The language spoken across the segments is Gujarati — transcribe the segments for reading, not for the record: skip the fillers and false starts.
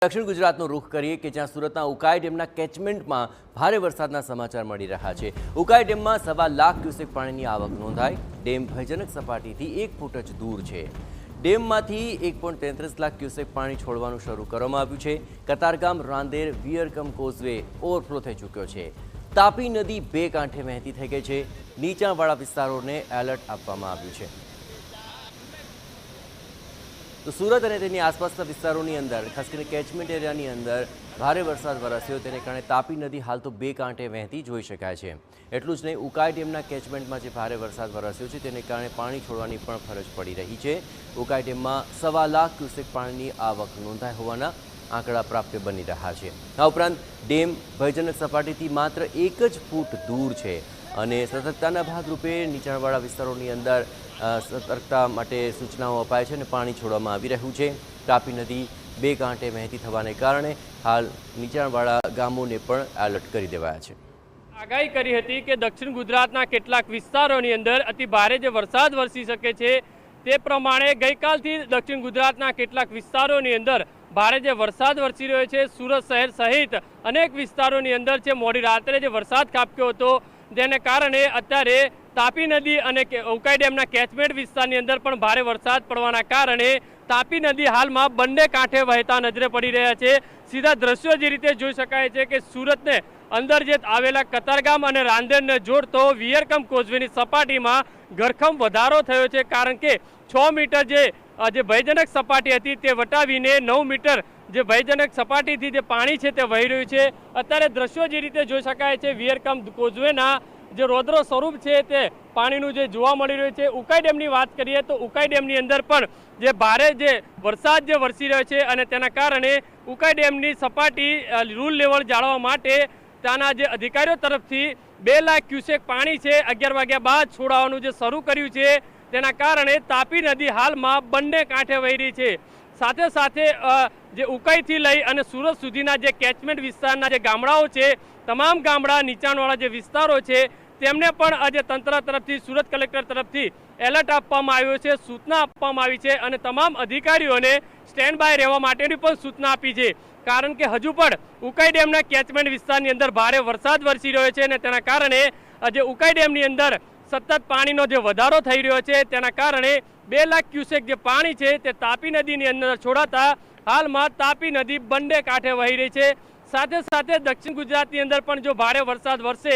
દક્ષિણ ગુજરાતનો રૂખ કરીએ કે જ્યાં સુરતના ઉકાઈ ડેમના કેચમેન્ટમાં ભારે વરસાદના સમાચાર મળી રહ્યા છે। ઉકાઈ ડેમમાં 1.25 લાખ ક્યુસેક પાણીની આવક નોંધાઈ। ડેમ ભયજનક સપાટીથી 1 ફૂટ જ દૂર છે। ડેમમાંથી 1.33 લાખ ક્યુસેક પાણી છોડવાનું શરૂ કરવામાં આવ્યું છે। કતારગામ, રાંદેર, વિયરકમ કોઝવે ઓવરફ્લો થઈ ચૂક્યો છે। તાપી નદી 2 કાંઠે વહેતી થઈ ગઈ છે। નીચાણવાળા વિસ્તારોને એલર્ટ આપવામાં આવ્યું છે। તો સુરત અને તેની આસપાસના વિસ્તારોની અંદર ખાસ કરીને કેચમેન્ટ એરિયાની અંદર ભારે વરસાદ વરસ્યો, તેને કારણે તાપી નદી હાલ તો 2 કાંઠે વહેતી જોઈ શકાય છે। એટલું જ નહીં, ઉકાઈ ડેમના કેચમેન્ટમાં જે ભારે વરસાદ વરસ્યો છે તેને કારણે પાણી છોડવાની પણ ફરજ પડી રહી છે। ઉકાઈ ડેમમાં 1.25 લાખ ક્યુસેક પાણીની આવક નોંધાઈ હોવાના આંકડા પ્રાપ્ત બની રહ્યા છે। આ ઉપરાંત ડેમ ભયજનક સપાટીથી માત્ર 1 જ ફૂટ દૂર છે અને સતર્કતાના ભાગરૂપે નીચાણવાળા વિસ્તારોની અંદર સતર્કતા માટે સૂચનાઓ અપાય છે અને પાણી છોડવામાં આવી રહ્યું છે। તાપી નદી 2 કાંઠે વહેતી થવાને કારણે હાલ નીચાણવાળા ગામોને પણ એલર્ટ કરી દેવાયા છે। આગાહી કરી હતી કે દક્ષિણ ગુજરાતના કેટલાક વિસ્તારોની અંદર અતિ ભારે જે વરસાદ વરસી શકે છે, તે પ્રમાણે ગઈકાલથી દક્ષિણ ગુજરાતના કેટલાક વિસ્તારોની અંદર ભારે જે વરસાદ વરસી રહ્યો છે। સુરત શહેર સહિત અનેક વિસ્તારોની અંદર છે મોડી રાત્રે જે વરસાદ ખાબક્યો હતો, જેને કારણે અત્યારે તાપી નદી અને ઉકાઈ ડેમના કેચમેન્ટ વિસ્તારની અંદર પણ ભારે વરસાદ પડવાના કારણે તાપી નદી હાલમાં બંને કાંઠે વહેતા નજરે પડી રહ્યા છે। સીધા દ્રશ્યો જે રીતે જોઈ શકાય છે કે સુરતને અંદર જે આવેલા કતારગામ અને રાંદેરને જોડતો વિયરકમ કોઝવેની સપાટીમાં ઘરખમ વધારો થયો છે, કારણ કે 6 મીટર જે ભયજનક સપાટી હતી તે વટાવીને 9 મીટર જે ભયજનક સપાટીથી જે પાણી છે તે વહી રહ્યું છે। અત્યારે દ્રશ્યો જે રીતે જોઈ શકાય છે વિયરકમ કોઝવેના જે રૌદ્ર સ્વરૂપ છે તે પાણીનું જે જોવા મળી રહ્યું છે। ઉકાઈ ડેમની વાત કરીએ તો ઉકાઈ ડેમની અંદર પણ જે ભારે જે વરસાદ જે વરસી રહ્યો છે અને તેના કારણે ઉકાઈ ડેમની સપાટી રૂલ લેવલ જાળવવા માટે ત્યાંના જે અધિકારીઓ તરફથી 2 લાખ ક્યુસેક પાણી છે 11 વાગ્યા બાદ છોડાવવાનું જે શરૂ કર્યું છે, તેના કારણે તાપી નદી હાલમાં બંને કાંઠે વહી રહી છે। સાથે સાથે જે ઉકાઈથી લઈ અને સુરત સુધીના જે કેચમેન્ટ વિસ્તારના જે ગામડાઓ છે, તમામ ગામડા નીચાણવાળા જે વિસ્તારો છે, તેમને પણ આજે તંત્ર તરફથી સુરત કલેક્ટર તરફથી એલર્ટ આપવામાં આવ્યો છે, સૂચના આપવામાં આવી છે અને તમામ અધિકારીઓને સ્ટેન્ડ બાય રહેવા માટેની પણ સૂચના આપી છે, કારણ કે હજુ પણ ઉકાઈ ડેમના કેચમેન્ટ વિસ્તારની અંદર ભારે વરસાદ વરસી રહ્યો છે અને તેના કારણે જે ઉકાઈ ડેમની અંદર સતત પાણીનો જે વધારો થઈ રહ્યો છે, તેના કારણે 2 લાખ ક્યુસેક જે પાણી છે તે તાપી નદીની અંદર છોડાતા હાલમાં તાપી નદી બંને કાંઠે વહી રહી છે। સાથે સાથે દક્ષિણ ગુજરાતની અંદર પણ જો ભારે વરસાદ વરસે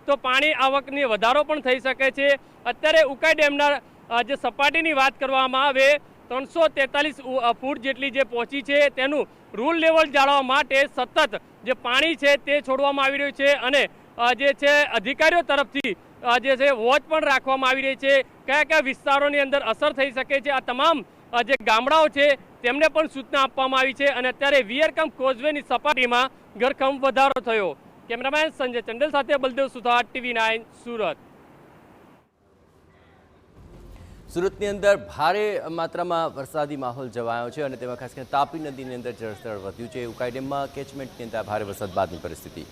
તો પાણી આવકની વધારો પણ થઈ શકે છે। અત્યારે ઉકાઈ ડેમના જે સપાટીની વાત કરવામાં આવે 343 ફૂટ જેટલી જે પહોંચી છે, તેનું રૂલ લેવલ જાળવવા માટે સતત જે પાણી છે તે છોડવામાં આવી રહ્યું છે અને જે છે અધિકારીઓ તરફથી જે છે વોચ પણ રાખવામાં આવી રહી છે। કયા કયા વિસ્તારોની અંદર અસર થઈ શકે છે, આ તમામ જે ગામડાઓ છે તેમને પણ સૂચના આપવામાં આવી છે અને અત્યારે વિયરકમ કોઝવેની સપાટીમાં ઘરખમ વધારો થયો। કેમેરામેન સંજય ચંડેલ સાથે બલદેવ સુથાર, TV9 સુરત। સુરતની અંદર ભારે માત્રામાં વરસાદી માહોલ જવાયો છે અને તેમાં ખાસ કરીને તાપી નદીની અંદર જળસ્તર વધ્યું છે। ઉકાઈ ડેમમાં કેચમેન્ટની અંદર ભારે વરસાદ બાદની પરિસ્થિતિ।